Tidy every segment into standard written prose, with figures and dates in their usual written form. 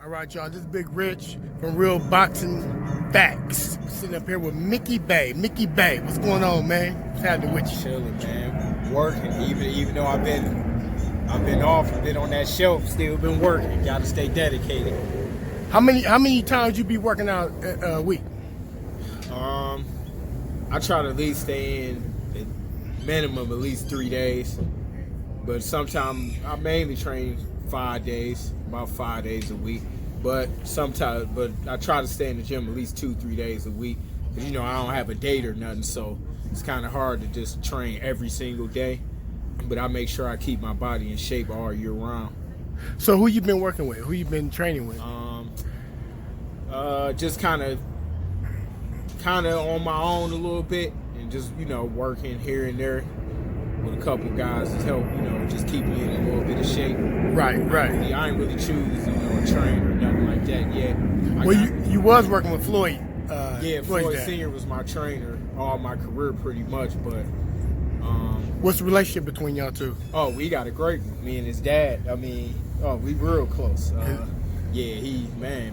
All right, y'all. This is Big Rich from Real Boxing Facts. Sitting up here with Mickey Bay. Mickey Bay, what's going on, man? What's happening with you? Chilling, man. Working. Even though I've been off, I've been on that shelf. Still been working. Got to stay dedicated. How many times you be working out a week? I try to at least stay in minimum at least 3 days, but sometimes I mainly train 5 days, about 5 days a week. But I try to stay in the gym at least 2-3 days a week. Cause I don't have a date or nothing, so it's kind of hard to just train every single day. But I make sure I keep my body in shape all year round. So who you been working with? Who you been training with? Just kind of on my own a little bit, and just working here and there with a couple guys to help just keep me in a little bit of shape. Right. I ain't really choose a trainer or nothing like that yet. You was working with Floyd. Floyd Senior was my trainer all my career pretty much. But what's the relationship between y'all two? Oh, we got a great one. Me and his dad. We real close.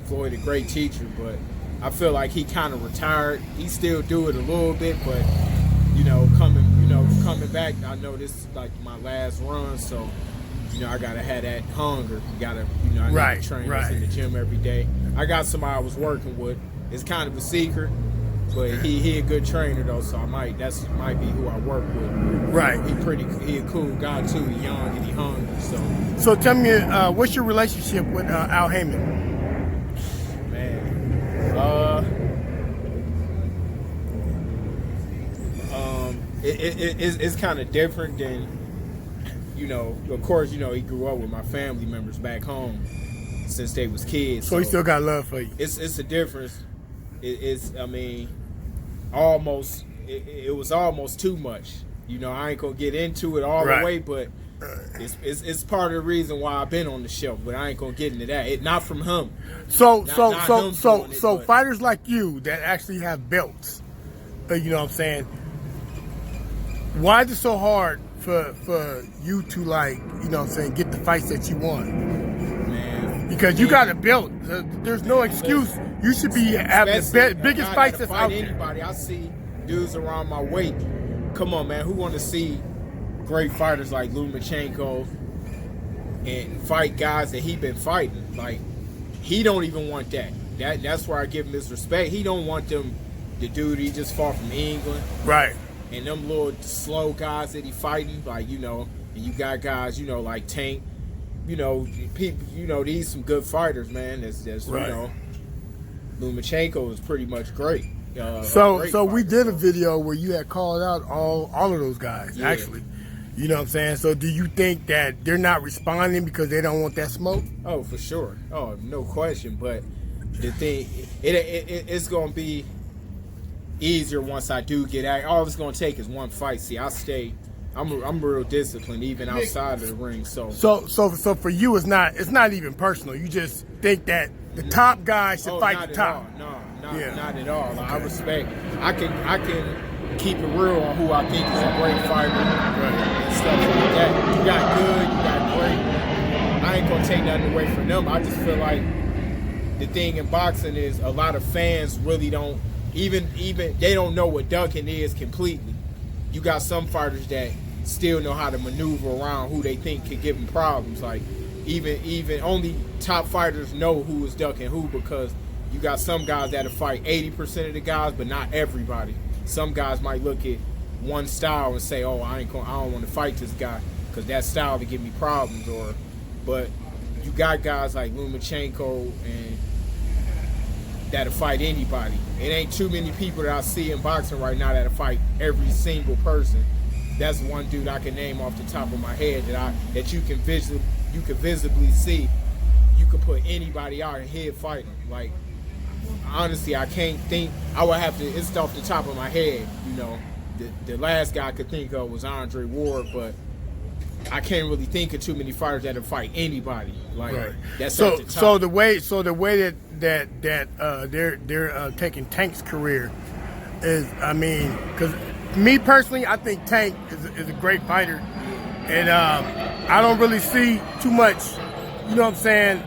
Floyd a great teacher, but I feel like he kind of retired. He still do it a little bit, but coming back, I know this is like my last run, so I gotta have that hunger. You gotta, I need to train in the gym every day. I got somebody I was working with. It's kind of a secret, but he a good trainer though, so might be who I work with. Right. He a cool guy too. He young and he hungry. So tell me, what's your relationship with Hamon? It's kind of different than, of course, he grew up with my family members back home since they was kids. So he still got love for you. It's a difference. It was almost too much. I ain't gonna get into it all the way, but it's part of the reason why I've been on the shelf, but I ain't gonna get into that. Not from him. So fighters like you that actually have belts, you know what I'm saying? Why is it so hard for you to get the fights that you want? Man, because you got a belt. There's no excuse. You should be having the biggest fights that's out there. Anybody, I see dudes around my weight. Come on, man. Who want to see great fighters like Lomachenko and fight guys that he been fighting? Like, he don't even want that. That's where I give him his respect. He don't want them. The dude he just fought from England, right? And them little slow guys that he fighting, like and you got guys like Tank, people, these some good fighters, man. That's Lomachenko is pretty much great. So we did a video where you had called out all of those guys, actually. You know what I'm saying? So do you think that they're not responding because they don't want that smoke? Oh, for sure. Oh, no question. But the thing, it's going to be easier once I do get out. All it's going to take is one fight. See, I'm real disciplined even outside of the ring. So for you, it's not even personal. You just think that the top guy should fight the top. Not at all. Like, I respect. I can keep it real on who I think is a great fighter and stuff like that. You got good, you got great. I ain't gonna take nothing away from them. I just feel like the thing in boxing is a lot of fans really don't even they don't know what ducking is completely. You got some fighters that still know how to maneuver around who they think could give them problems. Like even only top fighters know who is ducking who, because you got some guys that'll fight 80% of the guys, but not everybody. Some guys might look at one style and say, "Oh, I don't want to fight this guy because that style to give me problems." But you got guys like Lomachenko and that'll fight anybody. It ain't too many people that I see in boxing right now that'll fight every single person. That's one dude I can name off the top of my head that you can visibly see. You could put anybody out and he'd fight him. Like, honestly, I can't think. I would have to. It's off the top of my head. The last guy I could think of was Andre Ward, but I can't really think of too many fighters that'll fight anybody. Like that's at the top. So the way that they're taking Tank's career is, because me personally, I think Tank is a great fighter, and I don't really see too much, you know what I'm saying,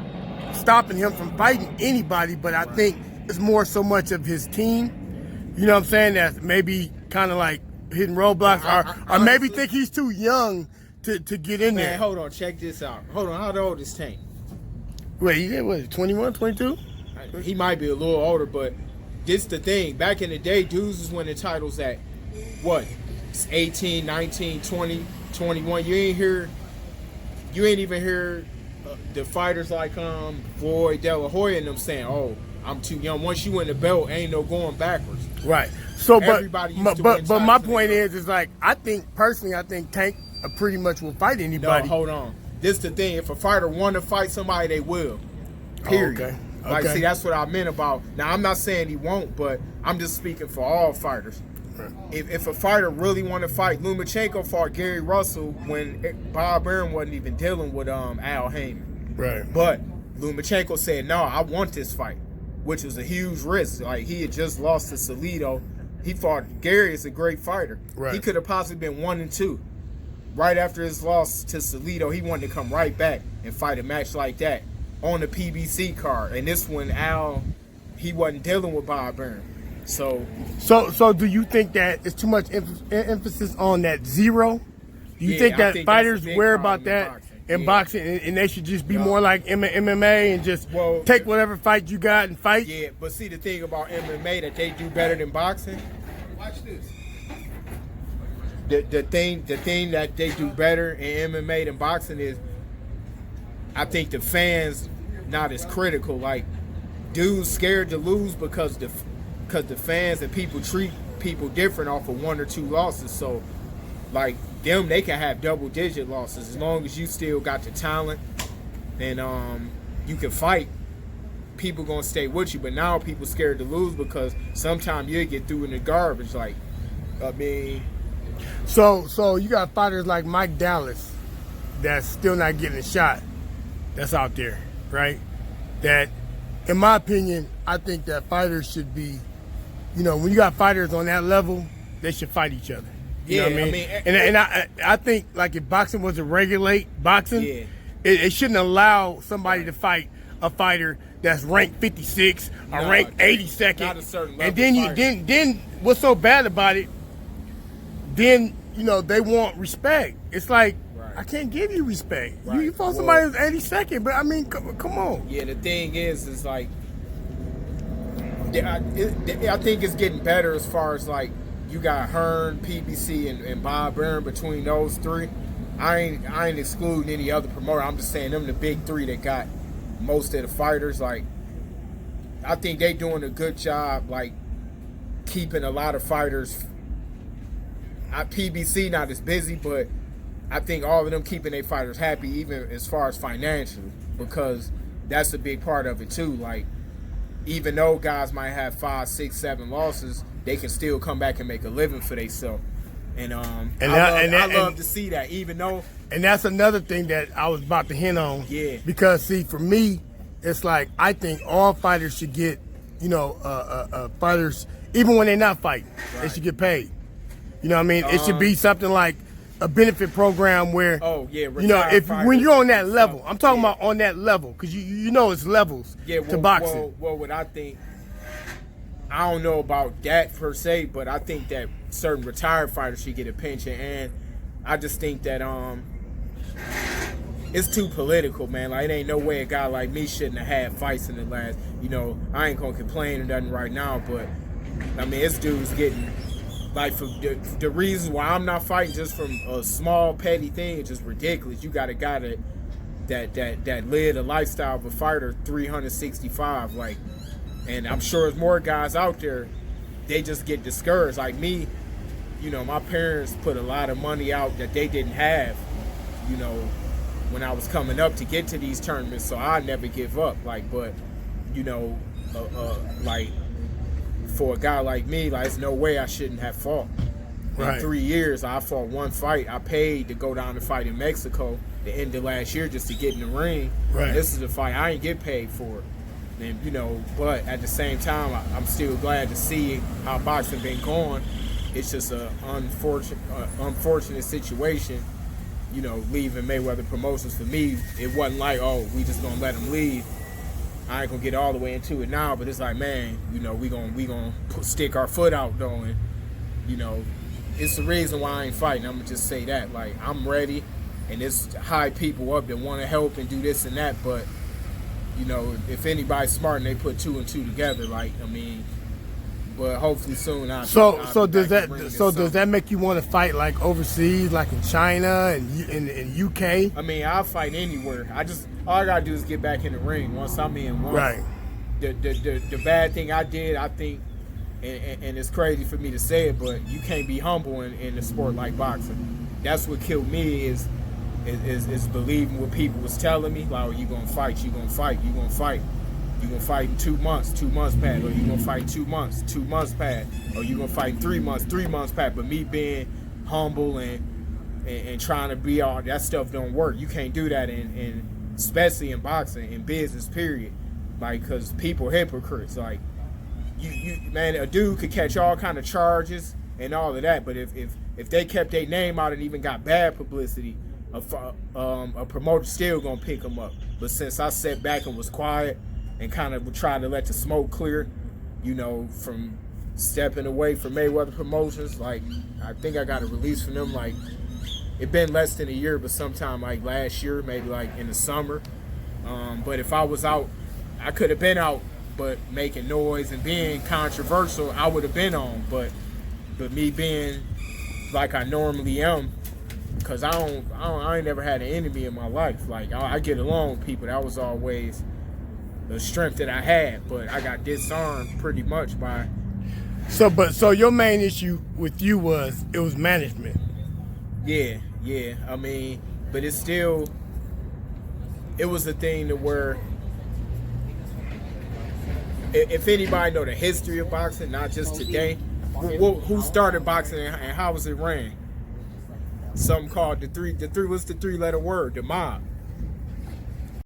stopping him from fighting anybody, but I think it's more so much of his team. You know what I'm saying? That maybe kind of like hitting roadblocks, or maybe think he's too young to get in there. Man, hold on, check this out. Hold on, how old is Tank? Wait, he did what? 21, 22? He might be a little older, but this the thing. Back in the day, dudes was winning titles at what? 18, 19, 20, 21. You ain't even hear the fighters like Floyd, De La Hoya and them saying, "Oh, I'm too young." Once you win the belt, ain't no going backwards. Right. So, but my point is like I think Tank pretty much will fight anybody. No, hold on. This the thing. If a fighter want to fight somebody, they will. Period. Okay. Like, see, that's what I meant about. Now, I'm not saying he won't, but I'm just speaking for all fighters. Right. If a fighter really want to fight, Lomachenko fought Gary Russell when Bob Arum wasn't even dealing with Al Hamon. Right. But Lomachenko said, "No, I want this fight," which was a huge risk. Like, he had just lost to Salido. He fought Gary is a great fighter. Right. He could have possibly been 1-2. Right after his loss to Salido, he wanted to come right back and fight a match like that on the PBC card. And this one, Al, he wasn't dealing with Bob Arum. So do you think that it's too much emphasis on that zero? Do you think that fighters worry about that in boxing, and they should just be more like MMA and just take whatever fight you got and fight? Yeah, but see, the thing about MMA that they do better than boxing. Watch this. The thing that they do better in MMA than boxing is, I think the fans not as critical. Like, dudes scared to lose because the fans and people treat people different off of 1 or 2 losses. So, like them, they can have double-digit losses as long as you still got the talent and you can fight. People gonna stay with you. But now people scared to lose because sometimes you get through in the garbage. Like, I mean. So you got fighters like Mike Dallas that's still not getting a shot. That's out there, right? That, in my opinion, I think that fighters should be, when you got fighters on that level, they should fight each other. You know what I mean? And I think, like, if boxing was to regulate boxing, it shouldn't allow somebody to fight a fighter that's ranked 56 or ranked 82nd. Not a certain level. And then what's so bad about it? Then they want respect. It's like, I can't give you respect. Right. You fought somebody who's 82nd, but I mean, come on. Yeah, the thing is like, I think it's getting better as far as like you got Hearn, PBC, and Bob Arum. Between those three, I ain't excluding any other promoter. I'm just saying them the big three that got most of the fighters. Like, I think they doing a good job, like keeping a lot of fighters. PBC not as busy, but I think all of them keeping their fighters happy, even as far as financially, because that's a big part of it too. Like, even though guys might have 5, 6, 7 losses, they can still come back and make a living for themselves. And I love to see that, even though. And that's another thing that I was about to hint on. Yeah. Because see, for me, it's like I think all fighters should get, fighters, even when they're not fighting, they should get paid. You know what I mean? It should be something like a benefit program where, when you're on that level, I'm talking about on that level, because it's levels to boxing. Well, what I think, I don't know about that per se, but I think that certain retired fighters should get a pension, and I just think that it's too political, man. Like, it ain't no way a guy like me shouldn't have had fights in the last, I ain't gonna complain or nothing right now, but I mean, this dude's getting. Like, for the reasons why I'm not fighting just from a small petty thing, it's just ridiculous. You got a guy that led a lifestyle of a fighter 365, like, and I'm sure there's more guys out there, they just get discouraged. Like me, my parents put a lot of money out that they didn't have, when I was coming up to get to these tournaments, so I never give up. Like, but, like, for a guy like me, like, there's no way I shouldn't have fought. In 3 years, I fought 1 fight. I paid to go down and fight in Mexico the end of last year just to get in the ring. Right. This is a fight I ain't get paid for. And, but at the same time, I'm still glad to see how boxing been going. It's just an unfortunate situation, leaving Mayweather Promotions. For me, it wasn't like, oh, we just gonna let him leave. I ain't gonna get all the way into it now, but it's like, man, you know, we gonna stick our foot out though, and you know, it's the reason why I ain't fighting. I'm gonna just say that, like, I'm ready, and it's high people up that want to help and do this and that, but you know, if anybody's smart and they put 2 and 2 together, like, I mean, but hopefully soon. Does that make you want to fight like overseas, like in China and in UK? I mean, I'll fight anywhere. All I gotta do is get back in the ring once I'm in one. Right. The bad thing I did, I think, and it's crazy for me to say it, but you can't be humble in a sport like boxing. That's what killed me is believing what people was telling me. Like, oh, you gonna fight, you gonna fight, you gonna fight. You gonna fight in 2 months, 2 months past, or you gonna fight 2 months, 2 months past, or you gonna fight in 3 months, 3 months past. But me being humble and trying to be all that stuff don't work. You can't do that in especially in boxing, in business, period. Like, because people hypocrites. Like, you man, a dude could catch all kind of charges and all of that, but if they kept their name out and even got bad publicity, a promoter still gonna pick them up. But since I sat back and was quiet and kind of trying to let the smoke clear, you know, from stepping away from Mayweather Promotions, like, I think I got a release from them, like, it been less than a year, but sometime like last year, maybe like in the summer. But if I was out, I could have been out, but making noise and being controversial, I would have been on. But me being like I normally am, because I ain't never had an enemy in my life. Like, I get along with people. That was always the strength that I had, but I got disarmed pretty much by. So your main issue with you was it was management. Yeah. I mean, but it was a thing to where, if anybody know the history of boxing, not just today, who started boxing and how was it ran? Something called the three. What's the 3-letter word? The mob.